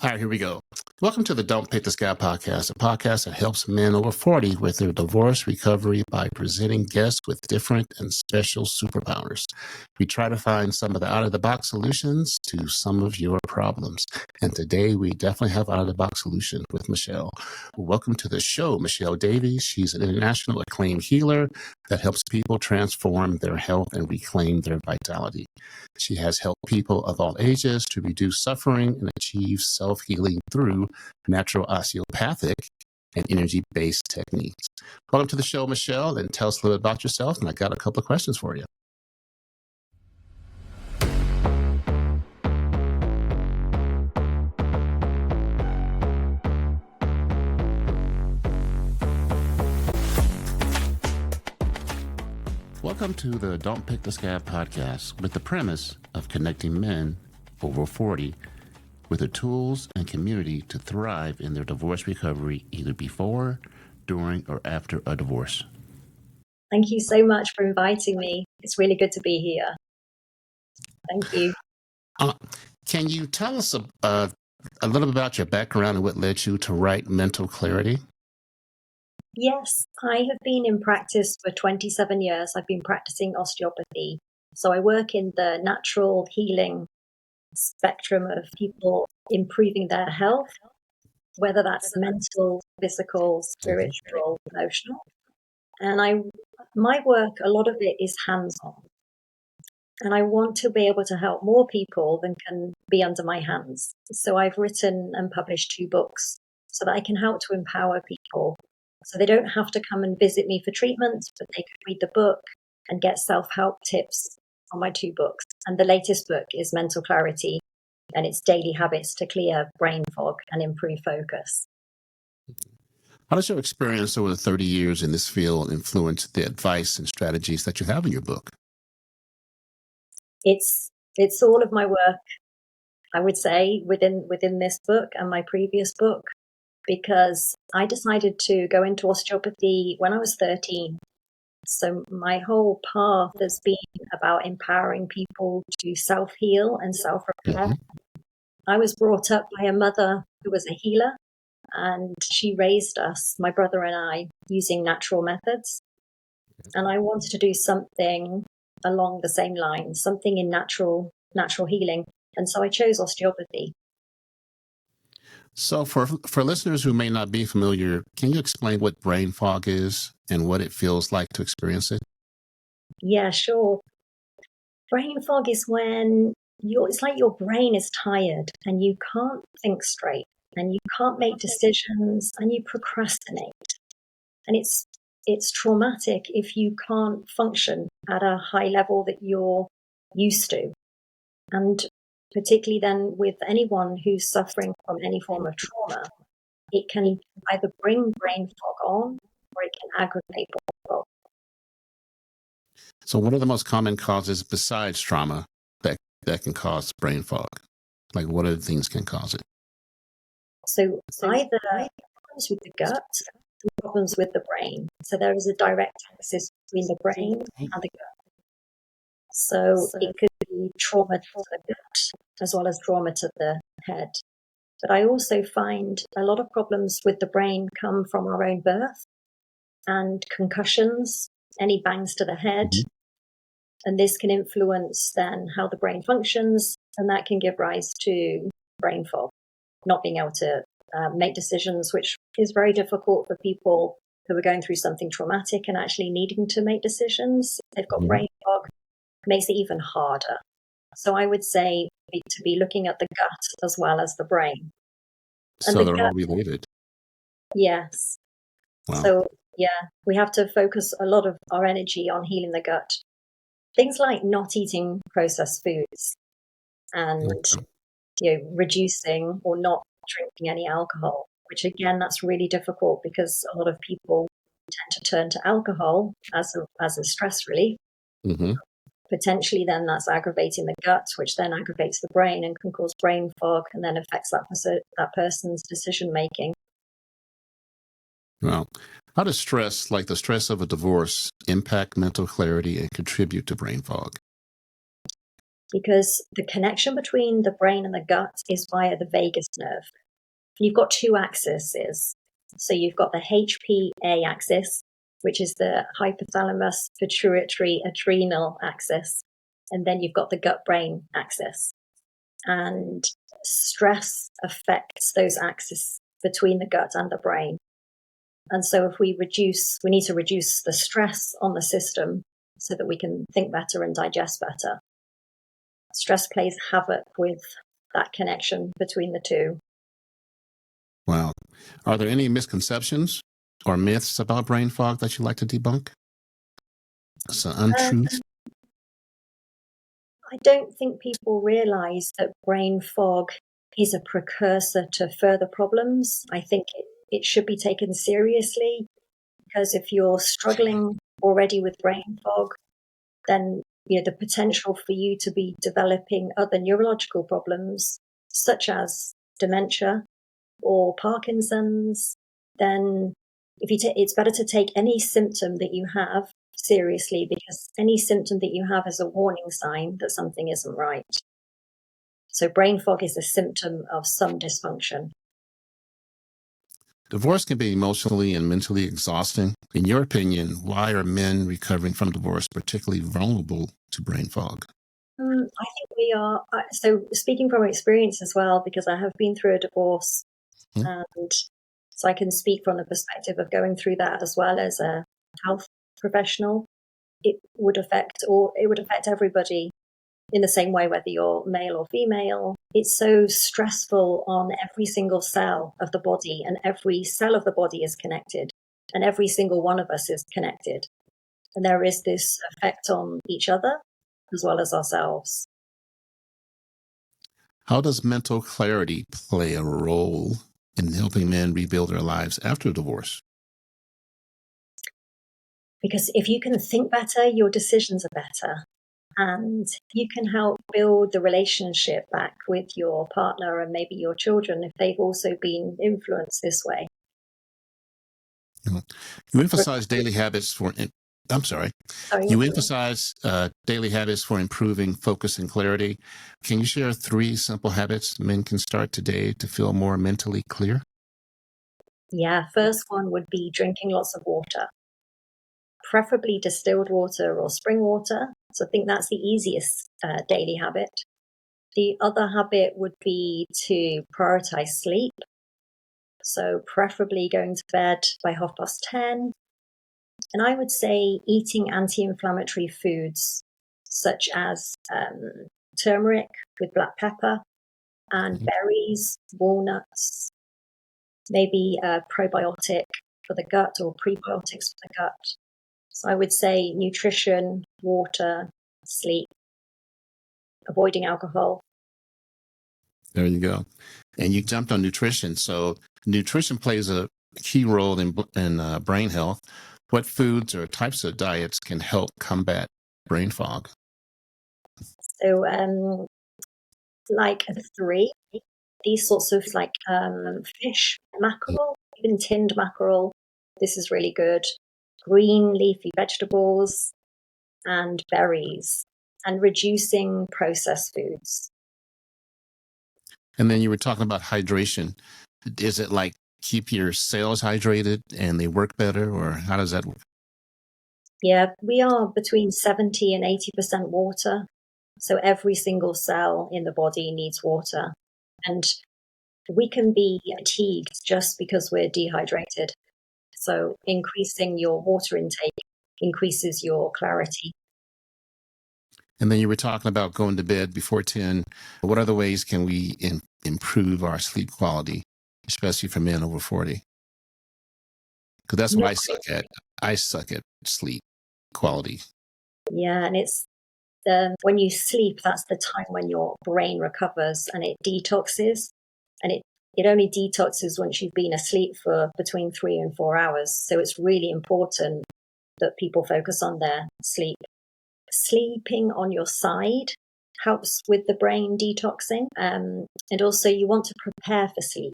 All right, here we go. Welcome to the Don't Pick the Scab podcast, a podcast that helps men over 40 with their divorce recovery by presenting guests with different and special superpowers. We try to find some of the out-of-the-box solutions to some of your problems. And today we definitely have out-of-the-box solution with Michelle. Welcome to the show, Michelle Davies. She's an international acclaimed healer that helps people transform their health and reclaim their vitality. She has helped people of all ages to reduce suffering and achieve self-healing through natural osteopathic and energy-based techniques. Welcome to the show, Michelle, and tell us a little bit about yourself. And I got a couple of questions for you. Welcome to the Don't Pick the Scab podcast with the premise of connecting men over 40 with the tools and community to thrive in their divorce recovery either before, during, or after a divorce. Thank you so much for inviting me. It's really good to be here. Thank you. Can you tell us a little bit about your background and what led you to write Mental Clarity? Yes, I have been in practice for 27 years. I've been practicing osteopathy. So I work in the natural healing spectrum of people improving their health, whether that's mental, physical, spiritual, emotional. And my work, a lot of it is hands-on. And I want to be able to help more people than can be under my hands. So I've written and published 2 books so that I can help to empower people. So they don't have to come and visit me for treatment, but they can read the book and get self-help tips on my 2 books. And the latest book is Mental Clarity, and it's daily habits to clear brain fog and improve focus. How does your experience over the 30 years in this field influence the advice and strategies that you have in your book? It's all of my work, I would say, within this book and my previous book, because I decided to go into osteopathy when I was 13. So my whole path has been about empowering people to self-heal and self-repair. Mm-hmm. I was brought up by a mother who was a healer, and she raised us, my brother and I, using natural methods. And I wanted to do something along the same lines, something in natural healing. And so I chose osteopathy. So for listeners who may not be familiar, can you explain what brain fog is and what it feels like to experience it? Yeah, sure. Brain fog is when it's like your brain is tired and you can't think straight and you can't make decisions and you procrastinate. And it's traumatic if you can't function at a high level that you're used to. And particularly then with anyone who's suffering from any form of trauma, it can either bring brain fog on or it can aggravate brain fog. So what are the most common causes besides trauma that can cause brain fog? Like what other things can cause it? So either problems with the gut or problems with the brain. So there is a direct axis between the brain and the gut. So it could be trauma to the gut as well as trauma to the head. But I also find a lot of problems with the brain come from our own birth and concussions, any bangs to the head. Mm-hmm. And this can influence then how the brain functions, and that can give rise to brain fog, not being able to make decisions, which is very difficult for people who are going through something traumatic and actually needing to make decisions. They've got brain fog, makes it even harder. So I would say to be looking at the gut as well as the brain. And so they're all related. Yes. Wow. So yeah, we have to focus a lot of our energy on healing the gut. Things like not eating processed foods and reducing or not drinking any alcohol, which again, that's really difficult because a lot of people tend to turn to alcohol as a stress relief. Mm-hmm. Potentially then that's aggravating the gut, which then aggravates the brain and can cause brain fog and then affects that person's decision making. Well, how does stress, like the stress of a divorce, impact mental clarity and contribute to brain fog? because the connection between the brain and the gut is via the vagus nerve. You've got two axes. So you've got the HPA axis, which is the hypothalamus pituitary adrenal axis. And then you've got the gut-brain axis. And stress affects those axes between the gut and the brain. And so if we need to reduce the stress on the system so that we can think better and digest better. Stress plays havoc with that connection between the two. Wow. Are there any misconceptions or myths about brain fog that you'd like to debunk? Some untruths? I don't think people realize that brain fog is a precursor to further problems. I think it should be taken seriously, because if you're struggling already with brain fog, then the potential for you to be developing other neurological problems, such as dementia or Parkinson's, then it's better to take any symptom that you have seriously, because any symptom that you have is a warning sign that something isn't right. So brain fog is a symptom of some dysfunction. Divorce can be emotionally and mentally exhausting. In your opinion, why are men recovering from divorce particularly vulnerable to brain fog? I think we are. So speaking from experience as well, because I have been through a divorce, and so I can speak from the perspective of going through that as well as a health professional. It would affect everybody in the same way, whether you're male or female. It's so stressful on every single cell of the body, and every cell of the body is connected, and every single one of us is connected. And there is this effect on each other as well as ourselves. How does mental clarity play a role in helping men rebuild their lives after divorce? Because if you can think better, your decisions are better. And you can help build the relationship back with your partner and maybe your children if they've also been influenced this way. You emphasize daily habits for. You emphasize daily habits for improving focus and clarity. Can you share 3 simple habits men can start today to feel more mentally clear? Yeah, first one would be drinking lots of water, preferably distilled water or spring water. So I think that's the easiest daily habit. The other habit would be to prioritize sleep. So preferably going to bed by 10:30. And I would say eating anti-inflammatory foods such as turmeric with black pepper and berries, walnuts, maybe a probiotic for the gut or prebiotics for the gut. So I would say nutrition, water, sleep, avoiding alcohol. There you go. And you jumped on nutrition. So nutrition plays a key role in brain health. What foods or types of diets can help combat brain fog? So like 3, these sorts of like fish, mackerel, even tinned mackerel. This is really good. Green leafy vegetables and berries, and reducing processed foods. And then you were talking about hydration. Is it like keep your cells hydrated and they work better, or how does that work? Yeah, we are between 70 and 80% water. So every single cell in the body needs water. And we can be fatigued just because we're dehydrated. So increasing your water intake increases your clarity. And then you were talking about going to bed before 10. What other ways can we improve our sleep quality, especially for men over 40? Because that's what I suck at. I suck at sleep quality. Yeah, and it's when you sleep, that's the time when your brain recovers and it detoxes. And it only detoxes once you've been asleep for between 3 and 4 hours. So it's really important that people focus on their sleep. Sleeping on your side helps with the brain detoxing. And also you want to prepare for sleep.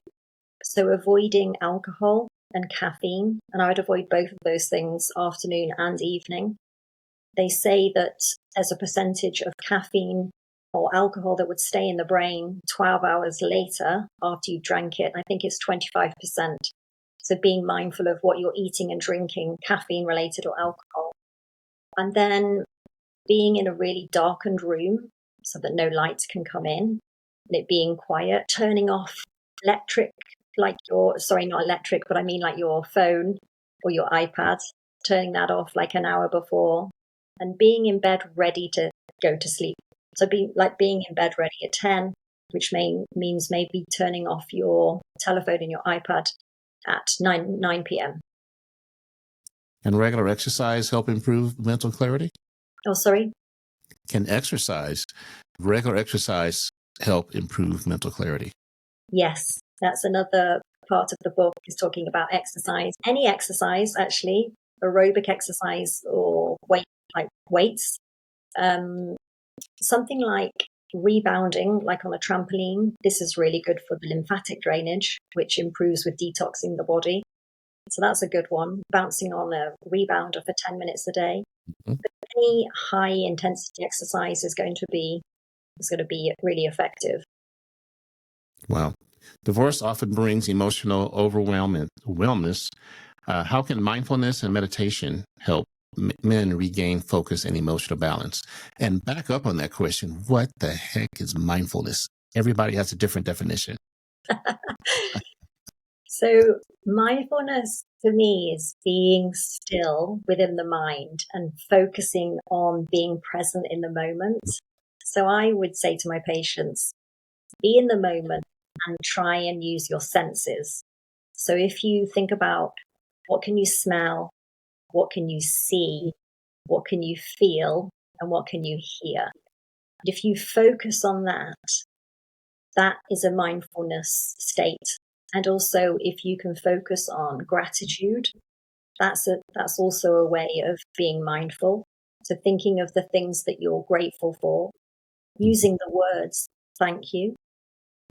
So avoiding alcohol and caffeine, and I would avoid both of those things afternoon and evening. They say that there's a percentage of caffeine or alcohol that would stay in the brain 12 hours later after you drank it. I think it's 25%. So being mindful of what you're eating and drinking, caffeine related or alcohol. And then being in a really darkened room so that no lights can come in, and it being quiet, turning off electric, like not electric, but I mean like your phone or your iPad, turning that off like an hour before, and being in bed ready to go to sleep. So being in bed ready at 10, which means maybe turning off your telephone and your iPad at 9 p.m. And regular exercise help improve mental clarity? Oh, sorry? Can regular exercise help improve mental clarity? Yes, that's another part of the book, is talking about exercise. Any exercise, actually, aerobic exercise or weights. Something like rebounding, like on a trampoline. This is really good for the lymphatic drainage, which improves with detoxing the body. So that's a good one. Bouncing on a rebounder for 10 minutes a day. Mm-hmm. But any high intensity exercise is going to be really effective. Wow. Divorce often brings emotional overwhelmness. How can mindfulness and meditation help men regain focus and emotional balance? And back up on that question, what the heck is mindfulness? Everybody has a different definition. So mindfulness for me is being still within the mind and focusing on being present in the moment. So I would say to my patients, be in the moment and try and use your senses. So if you think about what can you smell, what can you see, what can you feel, and what can you hear? If you focus on that, that is a mindfulness state. And also, if you can focus on gratitude, that's also a way of being mindful. So thinking of the things that you're grateful for, using the words thank you,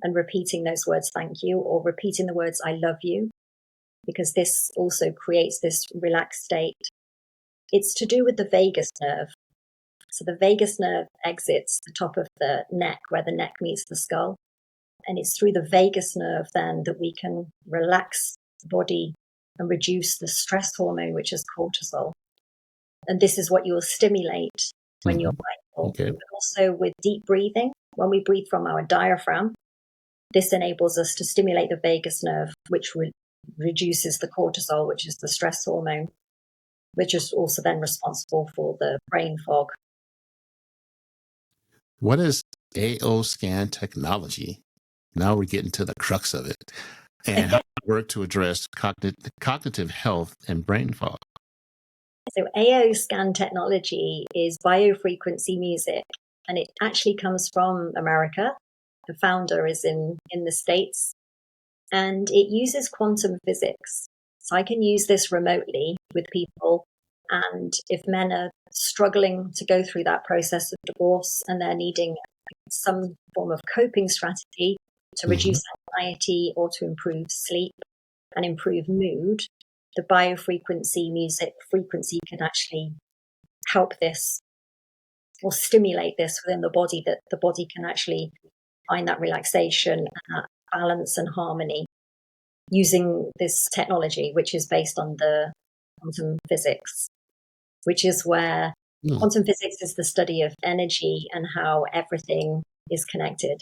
and repeating those words thank you, or repeating the words I love you, because this also creates this relaxed state. It's to do with the vagus nerve. So the vagus nerve exits the top of the neck where the neck meets the skull. And it's through the vagus nerve then that we can relax the body and reduce the stress hormone, which is cortisol. And this is what you'll stimulate when you're mindful. Okay. But also with deep breathing, when we breathe from our diaphragm, this enables us to stimulate the vagus nerve, which reduces the cortisol, which is the stress hormone, which is also then responsible for the brain fog. What is AOScan technology? Now we're getting to the crux of it. And how does it work to address cognitive health and brain fog? So AOScan technology is biofrequency music, and it actually comes from America. The founder is in the States, and it uses quantum physics. So I can use this remotely with people. And if men are struggling to go through that process of divorce and they're needing some form of coping strategy to reduce anxiety or to improve sleep and improve mood, the biofrequency music frequency can actually help this or stimulate this within the body, that the body can actually find that relaxation and that balance and harmony using this technology, which is based on the quantum physics, which is where quantum physics is the study of energy and how everything is connected.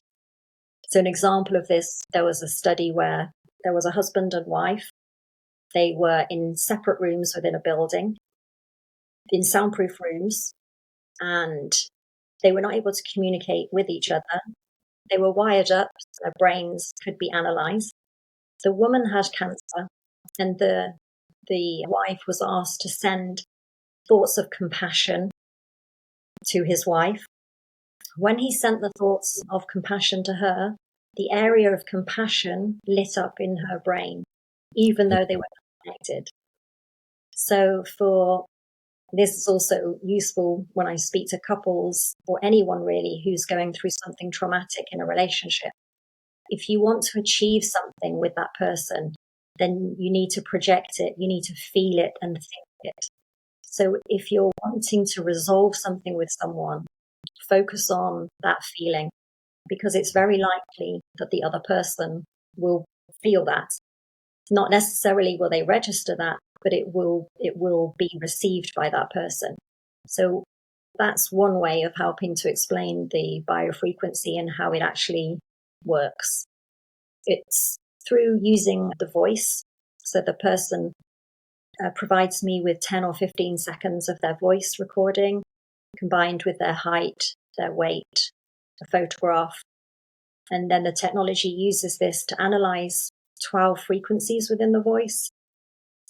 So an example of this, there was a study where there was a husband and wife. They were in separate rooms within a building, in soundproof rooms, and they were not able to communicate with each other. They were wired up, so their brains could be analyzed. The woman had cancer, and the wife was asked to send thoughts of compassion to his wife. When he sent the thoughts of compassion to her, the area of compassion lit up in her brain, even though they were not connected. So this is also useful when I speak to couples or anyone really who's going through something traumatic in a relationship. If you want to achieve something with that person, then you need to project it, you need to feel it and think it. So if you're wanting to resolve something with someone, focus on that feeling, because it's very likely that the other person will feel that. Not necessarily will they register that, but it will be received by that person. So that's one way of helping to explain the biofrequency and how it actually works. It's through using the voice. So the person provides me with 10 or 15 seconds of their voice recording, combined with their height, their weight, a photograph. And then the technology uses this to analyze 12 frequencies within the voice.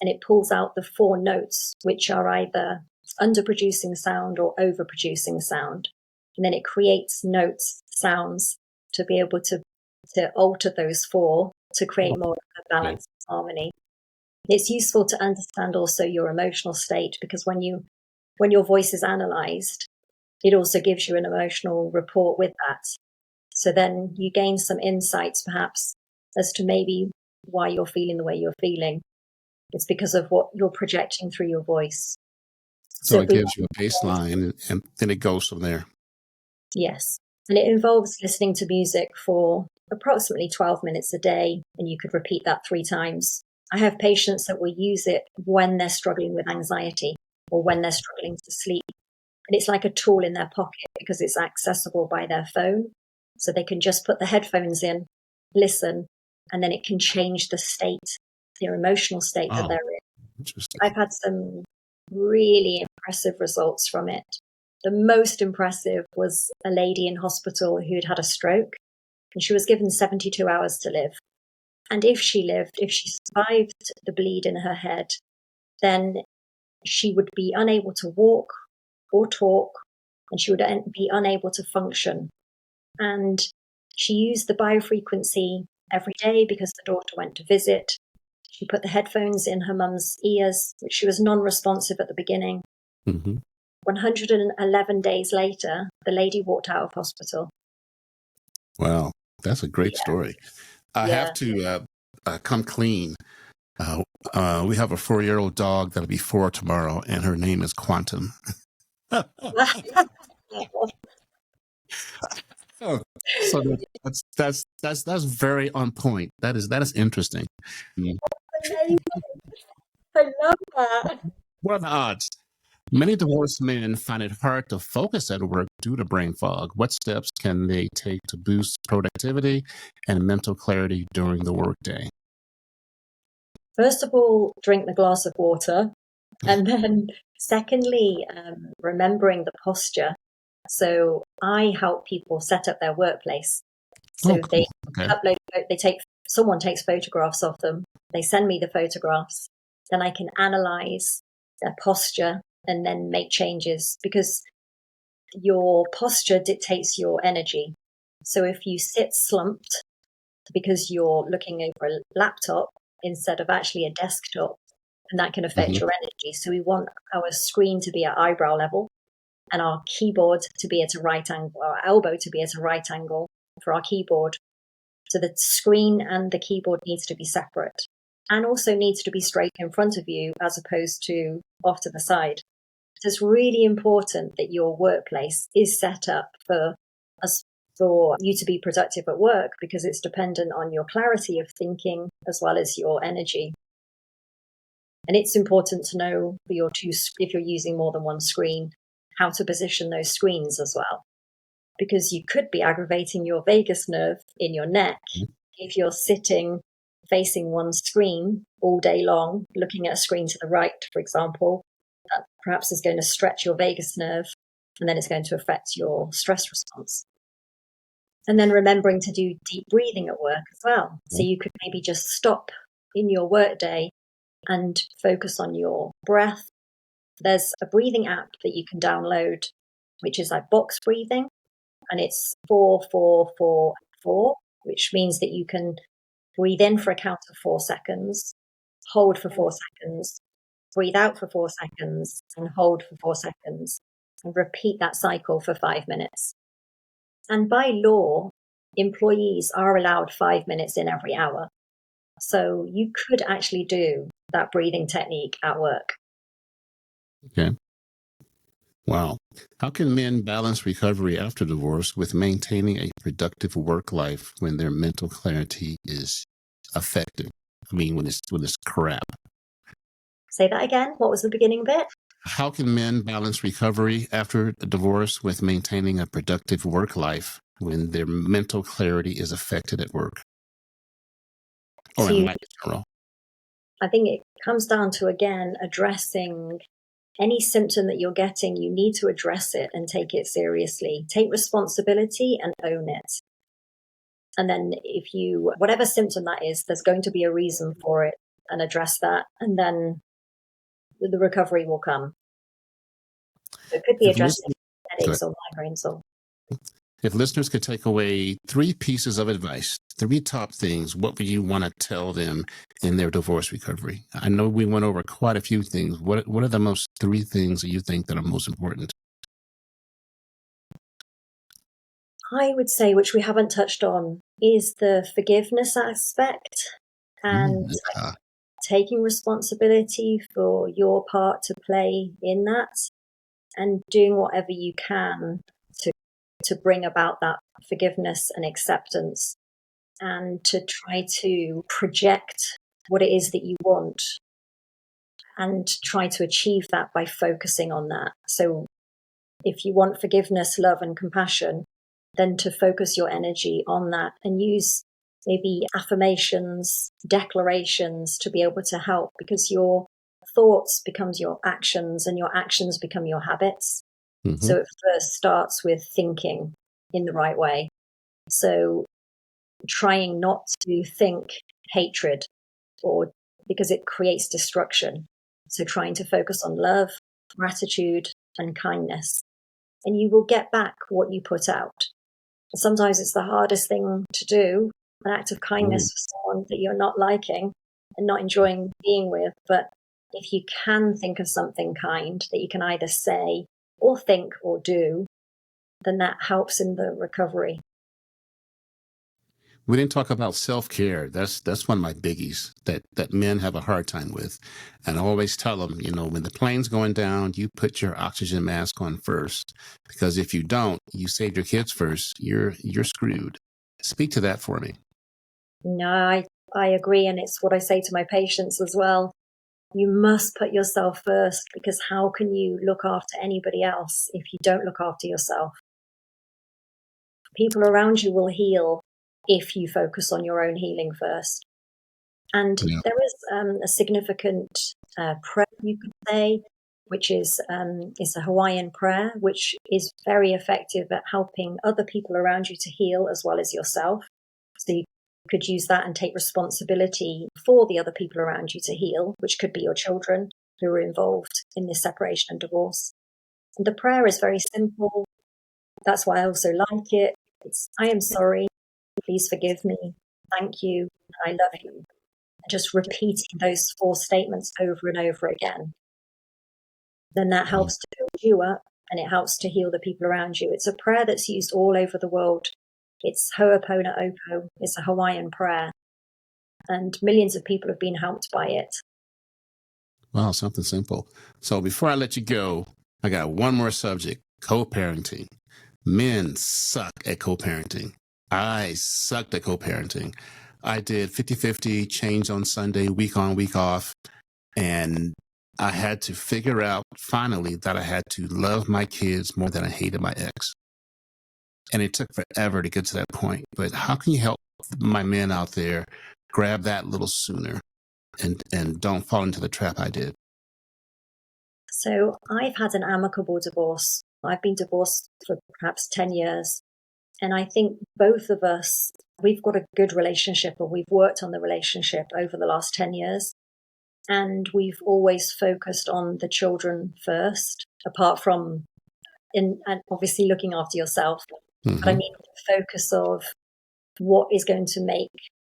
And it pulls out the 4 notes, which are either underproducing sound or overproducing sound. And then it creates notes, sounds, to be able to alter those 4 to create more of a balance and harmony. It's useful to understand also your emotional state, because when your voice is analyzed, it also gives you an emotional report with that. So then you gain some insights perhaps as to maybe why you're feeling the way you're feeling. It's because of what you're projecting through your voice. So it gives you a baseline, and then it goes from there. Yes. And it involves listening to music for approximately 12 minutes a day, and you could repeat that 3 times. I have patients that will use it when they're struggling with anxiety or when they're struggling to sleep. And it's like a tool in their pocket because it's accessible by their phone. So they can just put the headphones in, listen, and then it can change the state, their emotional state that they're in. Interesting. I've had some really impressive results from it. The most impressive was a lady in hospital who'd had a stroke, and she was given 72 hours to live. And if she survived the bleed in her head, then she would be unable to walk or talk, and she would be unable to function. And she used the biofrequency every day because the daughter went to visit. She put the headphones in her mum's ears, which she was non-responsive at the beginning. Mm-hmm. 111 days later, the lady walked out of hospital. Wow, that's a great story. I have to come clean. We have a 4-year-old dog that'll be 4 tomorrow, and her name is Quantum. So that's very on point. That is interesting. I love that. What are the odds? Many divorced men find it hard to focus at work due to brain fog. What steps can they take to boost productivity and mental clarity during the workday? First of all, drink the glass of water. And then secondly, remembering the posture. So I help people set up their workplace. So cool. someone takes photographs of them. They send me the photographs. Then I can analyze their posture and then make changes, because your posture dictates your energy. So if you sit slumped because you're looking over a laptop instead of actually a desktop, and that can affect your energy. So we want our screen to be at eyebrow level and our keyboard to be at a right angle, our elbow to be at a right angle for our keyboard. So the screen and the keyboard needs to be separate, and also needs to be straight in front of you as opposed to off to the side. So it's really important that your workplace is set up for you to be productive at work, because it's dependent on your clarity of thinking as well as your energy. And it's important to know if you're using more than one screen, how to position those screens as well. Because you could be aggravating your vagus nerve in your neck if you're sitting facing one screen all day long, looking at a screen to the right, for example. That perhaps is going to stretch your vagus nerve, and then it's going to affect your stress response. And then remembering to do deep breathing at work as well. So you could maybe just stop in your work day and focus on your breath. There's a breathing app that you can download, which is like box breathing. And it's 4-4-4-4, which means that you can breathe in for a count of 4 seconds, hold for 4 seconds, breathe out for 4 seconds, and hold for 4 seconds, and repeat that cycle for 5 minutes. And by law, employees are allowed 5 minutes in every hour. So you could actually do that breathing technique at work. Okay. Wow. How can men balance recovery after divorce with maintaining a productive work life when their mental clarity is affected? I mean, when it's crap. Say that again. What was the beginning bit? How can men balance recovery after a divorce with maintaining a productive work life when their mental clarity is affected at work or in To, life in general? I think it comes down to, again, addressing any symptom that you're getting. You need to address it and take it seriously. Take responsibility and own it. And then whatever symptom that is, there's going to be a reason for it, and address that. And then the recovery will come. So it could be If addressing listeners, headaches or migraines or. if listeners could take away 3 pieces of advice, 3 top things, what would you want to tell them in their divorce recovery? I know we went over quite a few things. What are the most 3 things that you think that are most important? I would say, which we haven't touched on, is the forgiveness aspect and Yeah. taking responsibility for your part to play in that, and doing whatever you can to bring about that forgiveness and acceptance, and to try to project what it is that you want and try to achieve that by focusing on that. So if you want forgiveness, love, and compassion, then to focus your energy on that and use maybe affirmations, declarations to be able to help, because your thoughts becomes your actions and your actions become your habits. Mm-hmm. So it first starts with thinking in the right way. So trying not to think hatred, or because it creates destruction. So trying to focus on love, gratitude, and kindness, and you will get back what you put out. Sometimes it's the hardest thing to do, an act of kindness for someone that you're not liking and not enjoying being with. But if you can think of something kind that you can either say or think or do, then that helps in the recovery. We didn't talk about self-care. That's one of my biggies that men have a hard time with. And I always tell them, when the plane's going down, you put your oxygen mask on first, because if you don't, you save your kids first, you're screwed. Speak to that for me. No, I agree. And it's what I say to my patients as well. You must put yourself first, because how can you look after anybody else if you don't look after yourself? People around you will heal if you focus on your own healing first. And Yeah. there is a significant prayer, you could say, which is a Hawaiian prayer, which is very effective at helping other people around you to heal as well as yourself. So you could use that and take responsibility for the other people around you to heal, which could be your children who are involved in this separation and divorce. And the prayer is very simple. That's why I also like it. It's, I am sorry, please forgive me, thank you, I love you. Just repeating those 4 statements over and over again. Then that helps to build you up, and it helps to heal the people around you. It's a prayer that's used all over the world. It's Ho'oponopono. It's a Hawaiian prayer, and millions of people have been helped by it. Wow, something simple. So before I let you go, I got one more subject: co-parenting. Men suck at co-parenting. I sucked at co-parenting. I did 50-50, change on Sunday, week on, week off. And I had to figure out finally that I had to love my kids more than I hated my ex. And it took forever to get to that point. But how can you help my men out there grab that a little sooner and don't fall into the trap I did? So I've had an amicable divorce. I've been divorced for perhaps 10 years. And I think both of us, we've got a good relationship, or we've worked on the relationship over the last 10 years. And we've always focused on the children first, apart from and obviously looking after yourself. Mm-hmm. But I mean, the focus of what is going to make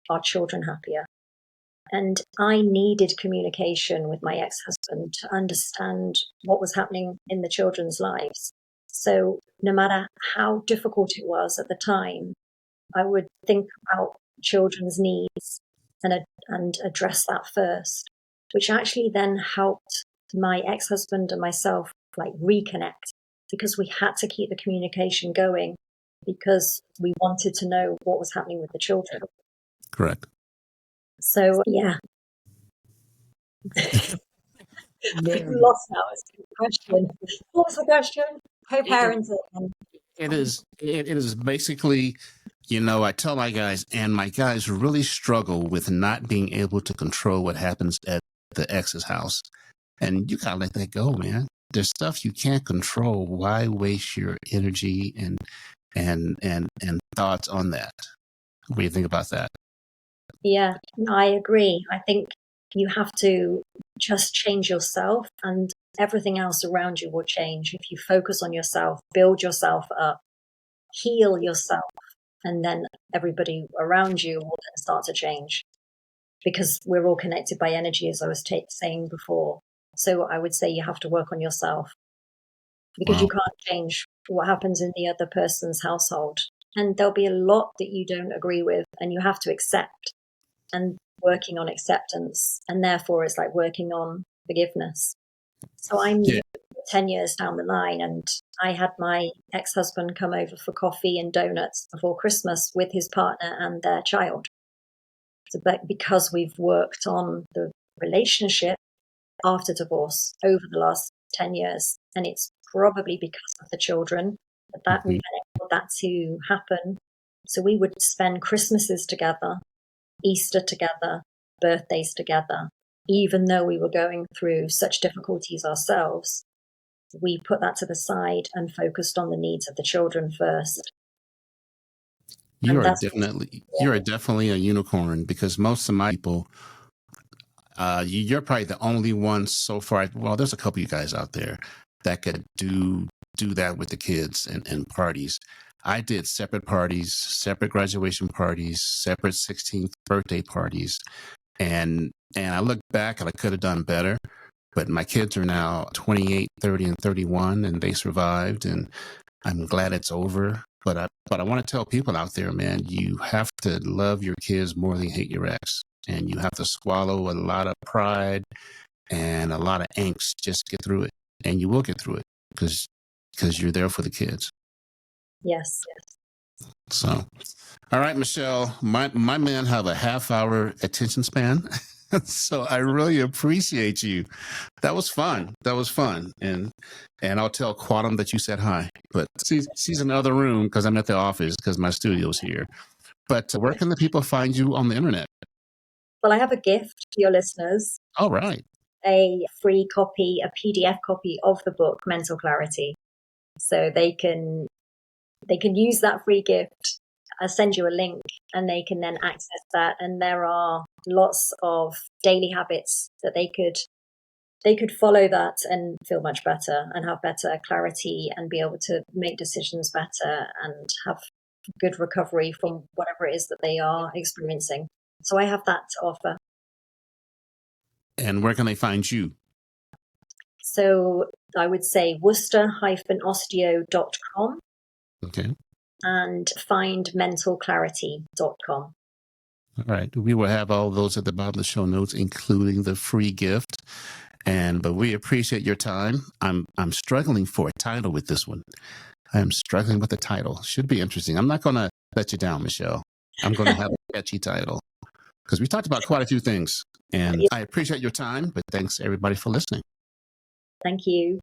our children happier. And I needed communication with my ex-husband to understand what was happening in the children's lives. So no matter how difficult it was at the time, I would think about children's needs and address that first, which actually then helped my ex-husband and myself reconnect. because we had to keep the communication going because we wanted to know what was happening with the children. Correct. So, yeah. I'm lost now. It's a good question. What was the question? Co-parenting. It is basically, I tell my guys, and my guys really struggle with not being able to control what happens at the ex's house. And you gotta let that go, man. There's stuff you can't control. Why waste your energy and thoughts on that? What do you think about that? Yeah, I agree. I think you have to just change yourself and everything else around you will change. If you focus on yourself, build yourself up, heal yourself, and then everybody around you will then start to change because we're all connected by energy, as I was saying before. So I would say you have to work on yourself because you can't change what happens in the other person's household. And there'll be a lot that you don't agree with and you have to accept, and working on acceptance. And therefore it's like working on forgiveness. So I'm 10 years down the line and I had my ex-husband come over for coffee and donuts before Christmas with his partner and their child. So, but because we've worked on the relationship after divorce over the last 10 years, and it's probably because of the children that we've enabled that to happen. So we would spend Christmases together, Easter together, birthdays together, even though we were going through such difficulties ourselves. We put that to the side and focused on the needs of the children first. You are definitely a unicorn, because most of my people, you're probably the only one so far. Well, there's a couple of you guys out there that could do that with the kids and parties. I did separate parties, separate graduation parties, separate 16th birthday parties. And I look back and I could have done better, but my kids are now 28, 30, and 31, and they survived, and I'm glad it's over. But I want to tell people out there, man, you have to love your kids more than you hate your ex. And you have to swallow a lot of pride and a lot of angst just to get through it. And you will get through it because you're there for the kids. Yes. So, all right, Michelle, my men have a half-hour attention span. So I really appreciate you. That was fun. And I'll tell Quantum that you said hi, but she's in the other room because I'm at the office because my studio's here. But where can the people find you on the internet? Well, I have a gift for your listeners. All right. A free copy, a PDF copy of the book, Mental Clarity. So they can use that free gift. I'll send you a link and they can then access that. And there are lots of daily habits that they could follow that and feel much better and have better clarity and be able to make decisions better and have good recovery from whatever it is that they are experiencing. So I have that to offer. And where can they find you? So I would say worcester-osteo.com. Okay. And findmentalclarity.com. All right. We will have all those at the bottom of the show notes, including the free gift. But we appreciate your time. I'm struggling for a title with this one. I'm struggling with the title. Should be interesting. I'm not going to let you down, Michelle. I'm going to have a catchy title because we talked about quite a few things. And I appreciate your time, but thanks everybody for listening. Thank you.